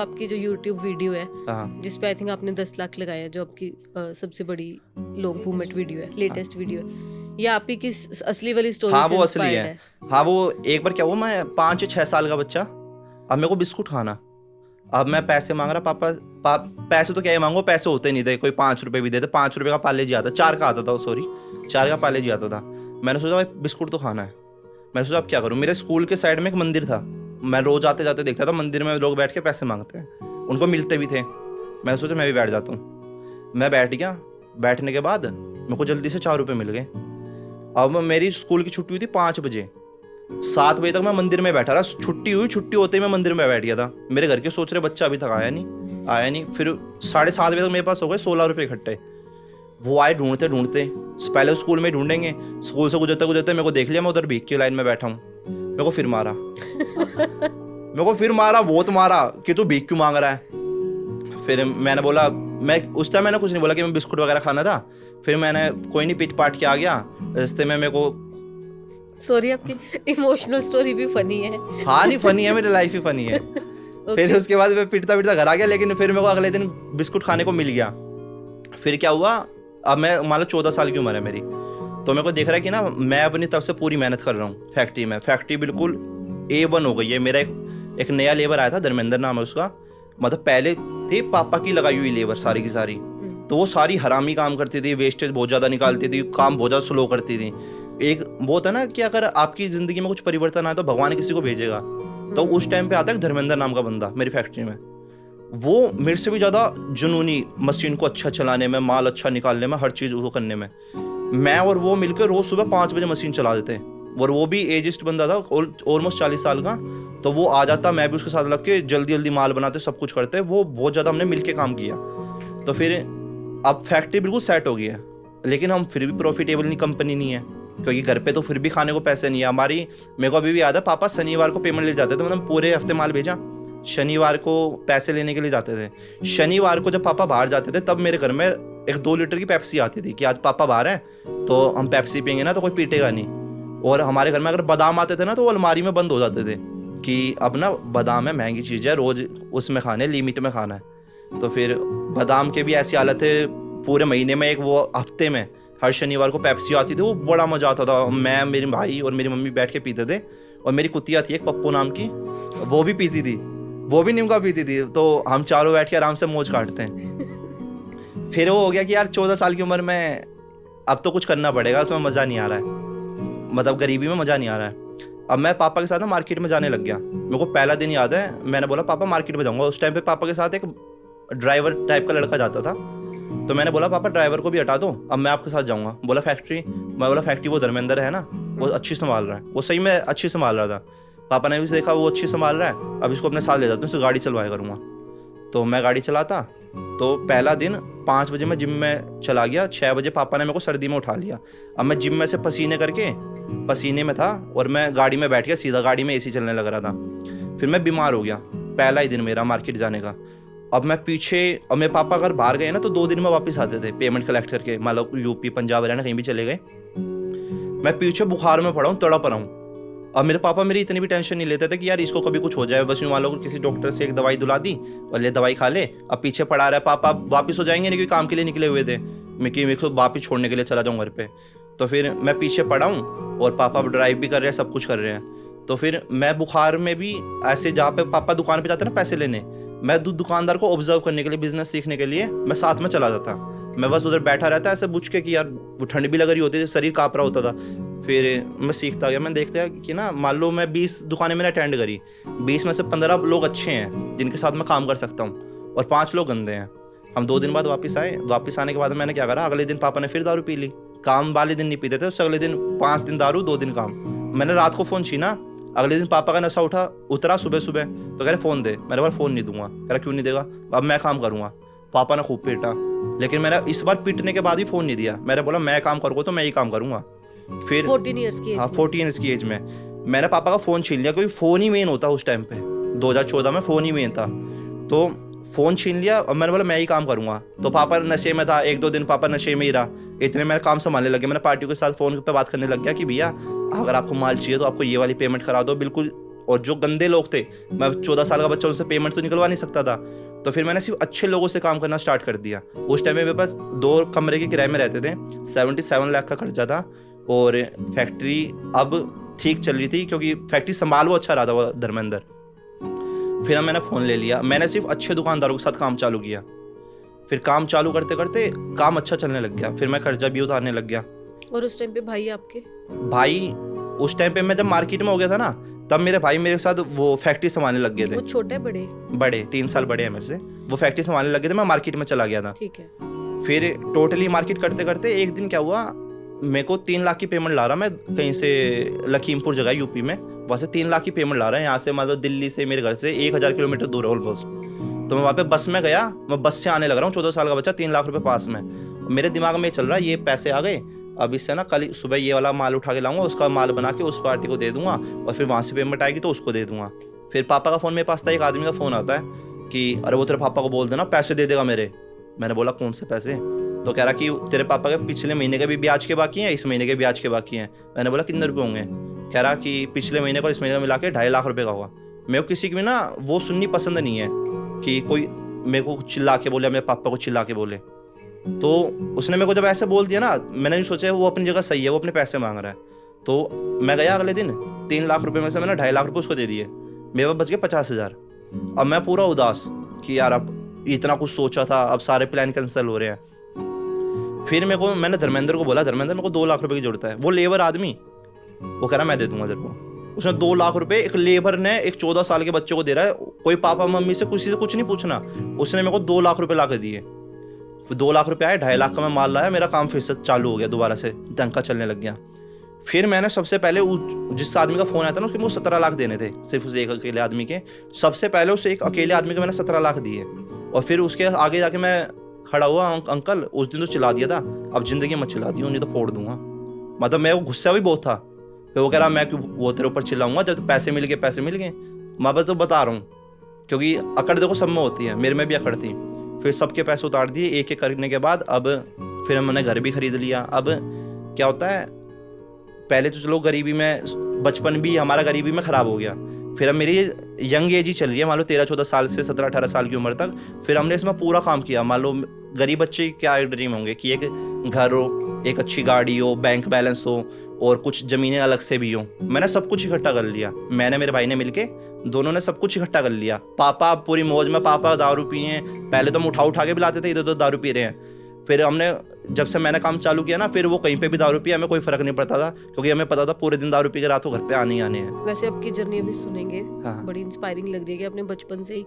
आपकी जो YouTube video है हाँ जिस पे आई थिंक आपने 10 लाख लगाया है, जो आपकी सबसे बड़ी लॉन्ग फॉर्मेट वीडियो है, लेटेस्ट वीडियो है, ये आप ही की असली वाली स्टोरी हाँ से वो असली इंस्पायर्ड है। है? हाँ वो एक बार क्या हुआ, मैं 5 या 6 साल का बच्चा, अब मेरे को बिस्कुट खाना। अब मैं पैसे मांग रहा, पैसे तो क्या ही मांगो, पैसे होते नहीं थे, कोई 5 रुपए भी दे दे। 5 रुपए का पार्ले जी आता, 4 का आता था, सॉरी 4 का पार्ले जी आता था। मैंने सोचा भाई बिस्कुट तो खाना है। मैंने सोचा अब क्या करूँ, मेरे स्कूल के साइड में एक मंदिर था, मैं रोज आते जाते देखता था मंदिर में लोग बैठ के पैसे मांगते हैं, उनको मिलते भी थे। मैंने सोचा मैं भी बैठ जाता हूँ। मैं बैठ गया, बैठने के बाद मेरे को जल्दी से 4 रुपये मिल गए। अब मेरी स्कूल की छुट्टी हुई थी 5 बजे, 7 बजे तक मैं मंदिर में बैठा रहा। छुट्टी हुई, छुट्टी होते ही मैं मंदिर में बैठ गया था। मेरे घर के सोच रहे बच्चा अभी तक आया नहीं। फिर 7:30 बजे तक मेरे पास हो गए 16 रुपये इकट्ठे। वो आए ढूंढते ढूंढते, पहले स्कूल में ढूंढेंगे, स्कूल से गुजरते गुजरते मेरे को देख लिया, मैं उधर भीख की लाइन में बैठा हूँ। मेरे को फिर मारा बहुत मारा कि तू भीख क्यों मांग रहा है। फिर मैंने बोला, मैं उस टाइम मैंने कुछ नहीं बोला कि मैं बिस्कुट वगैरह खाना था। फिर मैंने कोई नहीं, पिट पाट के आ गया। रास्ते में मेरे को, सॉरी आपकी इमोशनल स्टोरी भी फनी है। हाँ नहीं फनी है, मेरी लाइफ ही फनी है। फिर उसके बाद मैं पिटता पिटता घर आ गया, लेकिन फिर मेरे को अगले दिन बिस्कुट खाने को मिल गया। फिर क्या हुआ, अब मैं मान लो 14 साल की उम्र है मेरी, तो मेरे को दिख रहा है कि ना मैं अपनी तरफ से पूरी मेहनत कर रहा हूँ फैक्ट्री में। फैक्ट्री बिल्कुल A1 हो गई है। मेरा एक नया लेबर आया था, धर्मेंद्र नाम है उसका। मतलब पहले थी पापा की लगाई हुई लेबर सारी की सारी, तो वो सारी हरामी काम करती थी, वेस्टेज बहुत ज़्यादा निकालती थी, काम बहुत ज़्यादा स्लो करती थी। एक वो होता है ना कि अगर आपकी ज़िंदगी में कुछ परिवर्तन आए तो भगवान किसी को भेजेगा। तो उस टाइम पे आता है धर्मेंद्र नाम का बंदा मेरी फैक्ट्री में। वो मेरे से भी ज़्यादा जुनूनी, मशीन को अच्छा चलाने में, माल अच्छा निकालने में, हर चीज़ वो करने में। मैं और वो मिलकर रोज़ सुबह 5 बजे मशीन चला देते। और वो भी एजिस्ट बंदा था, ऑलमोस्ट 40 साल का। तो वो आ जाता, मैं भी उसके साथ लग के जल्दी जल्दी माल बनाते, सब कुछ करते। वो बहुत ज़्यादा हमने मिलके काम किया। तो फिर अब फैक्ट्री बिल्कुल सेट हो गई है, लेकिन हम फिर भी प्रॉफिटेबल नहीं, कंपनी नहीं है, क्योंकि घर पे तो फिर भी खाने को पैसे नहीं है हमारी। मेरे को अभी भी याद है, पापा शनिवार को पेमेंट ले जाते थे, मतलब पूरे हफ्ते माल भेजा, शनिवार को पैसे लेने के लिए जाते थे। शनिवार को जब पापा बाहर जाते थे, तब मेरे घर में एक 2 लीटर की पेप्सी आती थी कि आज पापा बाहर हैं तो हम पेप्सी पियेंगे ना, तो कोई पीटेगा नहीं। और हमारे घर में अगर बादाम आते थे ना, तो वो अलमारी में बंद हो जाते थे कि अब ना बादाम है, महंगी चीज़ है, रोज़ उसमें खाने, लिमिट में खाना है। तो फिर बादाम के भी ऐसी हालत है, पूरे महीने में एक, वो हफ्ते में हर शनिवार को पेप्सी आती थी। वो बड़ा मज़ा आता था। मैं, मेरे भाई और मेरी मम्मी बैठ के पीते थे। और मेरी कुतिया थी एक, पप्पू नाम की, वो भी पीती थी, वो भी निमका पीती थी। तो हम चारों बैठ के आराम से मौज काटते हैं। फिर वो हो गया कि यार 14 साल की उम्र में अब तो कुछ करना पड़ेगा, उसमें मज़ा नहीं आ रहा है, मतलब गरीबी में मज़ा नहीं आ रहा है। अब मैं पापा के साथ ना मार्केट में जाने लग गया। मेरे को पहला दिन याद है, मैंने बोला पापा मार्केट में जाऊँगा। उस टाइम पे पापा के साथ एक ड्राइवर टाइप का लड़का जाता था। तो मैंने बोला पापा ड्राइवर को भी हटा दो, अब मैं आपके साथ जाऊँगा। बोला फैक्ट्री? मैं बोला फैक्ट्री वो धर्मेंद्र है ना, वो अच्छी संभाल रहा है। वो सही में अच्छी संभाल रहा था। पापा ने भी देखा वो अच्छी संभाल रहा है, अब इसको अपने साथ ले जाता हूँ, इससे गाड़ी चलवाया करूँगा। तो मैं गाड़ी चलाता। तो पहला दिन 5 बजे मैं जिम में चला गया, 6 बजे पापा ने मेरे को सर्दी में उठा लिया। अब मैं जिम में से पसीने करके, पसीने में था, और मैं गाड़ी में बैठ गया सीधा, गाड़ी में AC चलने लग रहा था। फिर मैं बीमार हो गया, पहला ही दिन मेरा मार्केट जाने का। अब मैं पीछे, और मेरे पापा अगर बाहर गए ना तो 2 दिन में वापस आते थे पेमेंट कलेक्ट करके, मान लो यूपी, पंजाब, हरियाणा कहीं भी चले गए। मैं पीछे बुखार में पड़ा हूँ, तड़प रहा हूँ। अब मेरे पापा मेरी इतनी भी टेंशन नहीं लेते थे कि यार इसको कभी कुछ हो जाए, बस यूँ मान लो किसी डॉक्टर से एक दवाई दुला दी और ले दवाई खा ले, अब पीछे पड़ा रहा है। पापा वापस हो जाएंगे नहीं, क्योंकि काम के लिए निकले हुए थे, मेरे को वापस छोड़ने के लिए चला जाऊँ घर पे। तो फिर मैं पीछे पड़ा हूँ और पापा ड्राइव भी कर रहे हैं, सब कुछ कर रहे हैं। तो फिर मैं बुखार में भी ऐसे, जहाँ पे पापा दुकान पे जाते ना पैसे लेने, मैं दुकानदार को ऑब्जर्व करने के लिए, बिजनेस सीखने के लिए मैं साथ में चला जाता। मैं बस उधर बैठा रहता ऐसे बुझ के कि यार वो ठंड भी लग रही होती थी, शरीर काँप रहा होता था। फिर मैं सीखता गया। मैं देखता गया कि ना मान लो मैं 20 दुकानें मैंने अटेंड करी, 20 में से 15 लोग अच्छे हैं जिनके साथ मैं काम कर सकता हूँ, और 5 लोग गंदे हैं। हम 2 दिन बाद वापस आए। वापस आने के बाद मैंने क्या करा, अगले दिन पापा ने फिर दारू पी ली। काम वाले दिन नहीं पीते थे, उससे अगले दिन 5 दिन दारू, 2 दिन काम। मैंने रात को फ़ोन छीना, अगले दिन पापा का नशा उतरा सुबह सुबह, तो कह रहे फ़ोन दे। मैंने बोला फ़ोन नहीं दूंगा। कह रहा क्यों नहीं देगा, अब मैं काम करूँगा। पापा ने खूब पीटा, लेकिन मैंने इस बार पीटने के बाद भी फ़ोन नहीं दिया। मैंने बोला मैं काम करूँगा तो मैं ही काम करूँगा। फिर 14 ईयर्स की एज हाँ, में। 14 ईयर्स की एज में मैंने पापा का फ़ोन छीन लिया, क्योंकि फ़ोन ही मेन होता उस टाइम पे, 2014 में फ़ोन ही मेन था। तो फ़ोन छीन लिया और मैंने बोला मैं ही काम करूँगा। तो पापा नशे में था, 1-2 दिन पापा नशे में ही रहा। इतने मेरे काम संभालने लगे, मैंने पार्टियों के साथ फ़ोन पे बात करने लग गया कि भैया अगर आपको माल चाहिए तो आपको ये वाली पेमेंट करा दो, बिल्कुल और जो गंदे लोग थे, मैं 14 साल का बच्चा, उनसे पेमेंट तो निकलवा नहीं सकता था। तो फिर मैंने सिर्फ अच्छे लोगों से काम करना स्टार्ट कर दिया। उस टाइम में मेरे पास 2 कमरे के किराए में रहते थे, 77 लाख का खर्चा था, और फैक्ट्री अब ठीक चल रही थी क्योंकि फैक्ट्री संभाल वो अच्छा रहा था वो धर्मेंद्र। फिर अब मैंने फ़ोन ले लिया, मैंने सिर्फ अच्छे दुकानदारों के साथ काम चालू किया। फिर काम चालू करते करते काम अच्छा चलने लग गया, फिर मैं कर्जा भी उतारने लग गया। और उस टाइम पे भाई आपके? भाई उस टाइम पे मैं जब मार्केट में हो गया था ना, तब मेरे भाई मेरे साथ वो फैक्ट्री संभालने लग गए थे। वो छोटे बड़े? बड़े, 3 साल बड़े हैं मेरे से। वो फैक्ट्री संभालने लग गए थे, मैं मार्केट में चला गया था। ठीक है। फिर टोटली मार्केट करते करते एक दिन क्या हुआ, मेरे को 3 लाख की पेमेंट ला रहा, मैं कहीं से लखीमपुर जगह यूपी में, वहाँ से 3 लाख की पेमेंट ला रहा है। यहाँ से मतलब दिल्ली से मेरे घर से 1000 किलोमीटर दूर है ऑलमोस्ट। तो मैं वहाँ पे बस में गया, मैं बस से आने लग रहा हूँ, 14 साल का बच्चा, 3 लाख रुपए पास में। मेरे दिमाग में चल रहा है ये पैसे आ गए, अब इससे ना कल सुबह ये वाला माल उठा के लाऊंगा, उसका माल बना के उस पार्टी को दे दूंगा, और फिर वहाँ से पेमेंट आएगी तो उसको दे दूंगा। फिर पापा का फ़ोन मेरे पास था, एक आदमी का फ़ोन आता है कि अरे वो तेरे पापा को बोल देना पैसे दे देगा मेरे। मैंने बोला कौन से पैसे? तो कह रहा कि तेरे पापा के पिछले महीने के भी ब्याज के बाकी हैं, इस महीने के ब्याज के बाकी हैं। मैंने बोला कितने रुपये होंगे? कह रहा कि पिछले महीने को इस महीने का मिला के 2.5 लाख रुपये का होगा। मेरे को किसी की भी ना वो सुननी पसंद नहीं है कि कोई मेरे को चिल्ला के बोले, मेरे पापा को चिल्ला के बोले। तो उसने मेरे को जब ऐसे बोल दिया ना, मैंने भी सोचा वो अपनी जगह सही है, वो अपने पैसे मांग रहा है। तो मैं गया अगले दिन, 3 लाख रुपये में से मैंने 2.5 लाख रुपये उसको दे दिए, मेरे पास बच गए 50,000। अब मैं पूरा उदास कि यार अब इतना कुछ सोचा था, अब सारे प्लान कैंसिल हो रहे हैं। फिर मैंने धर्मेंद्र को बोला, धर्मेंद्र मेरे को 2 लाख रुपए की जरूरत है। वो लेबर आदमी, वो कह रहा मैं दे दूंगा तेरे को। उसने 2 लाख रुपए एक लेबर ने एक 14 साल के बच्चे को दे रहा है, कोई पापा मम्मी से किसी से कुछ नहीं पूछना। उसने मेरे को 2 लाख रुपए ला के दिए। फिर 2 लाख रुपए आए, 2.5 लाख का मैं माल लाया, मेरा काम फिर से चालू हो गया, दोबारा से टंका चलने लग गया। फिर मैंने सबसे पहले जिस आदमी का फोन आया था ना, उसके मुझे 17 लाख देने थे, सिर्फ उस एक अकेले आदमी के। सबसे पहले उस एक अकेले आदमी को मैंने 17 लाख दिए, और फिर उसके आगे जाके मैं खड़ा हुआ, अंकल उस दिन तो चिल्ला दिया था, अब जिंदगी मत चिल्ला दियो, नहीं तो फोड़ दूंगा। मतलब मैं वो गुस्सा भी बहुत था। फिर वो कह रहा मैं क्यों वो तेरे ऊपर चिल्लाऊंगा, जब पैसे मिल गए पैसे मिल गए। मैं तो बता रहा हूँ, क्योंकि अकड़ देखो सब में होती है, मेरे में भी अकड़ थी। फिर सबके पैसे उतार दिए एक एक करने के बाद। अब फिर हमने घर भी खरीद लिया। अब क्या होता है, पहले तो चलो गरीबी में, बचपन भी हमारा गरीबी में ख़राब हो गया। फिर अब मेरी यंग एज ही चल रही है, मान लो 13-14 साल से 17-18 साल की उम्र तक। फिर हमने इसमें पूरा काम किया। मान लो गरीब बच्चे क्या ड्रीम होंगे कि एक घर हो, एक अच्छी गाड़ी हो, बैंक बैलेंस हो, और कुछ ज़मीनें अलग से भी हो। मैंने सब कुछ इकट्ठा कर लिया, मैंने मेरे भाई ने मिलके, दोनों ने सब कुछ इकट्ठा कर लिया। पापा पूरी मौज में, पापा दारू पिए, पहले तो हम उठा के पिलाते थे, इधर दारू पी रहे हैं। फिर हमने जब से मैंने काम चालू किया ना, फिर वो कहीं पे भी दारू पिया, हमें कोई फर्क नहीं पड़ता था, क्योंकि हमें पता था पूरे दिन दारू पी के रात को घर पे आने ही आने हैं। वैसे आपकी जर्नी अभी सुनेंगे, हाँ। बड़ी इंस्पायरिंग लग रही है कि आपने बचपन से ही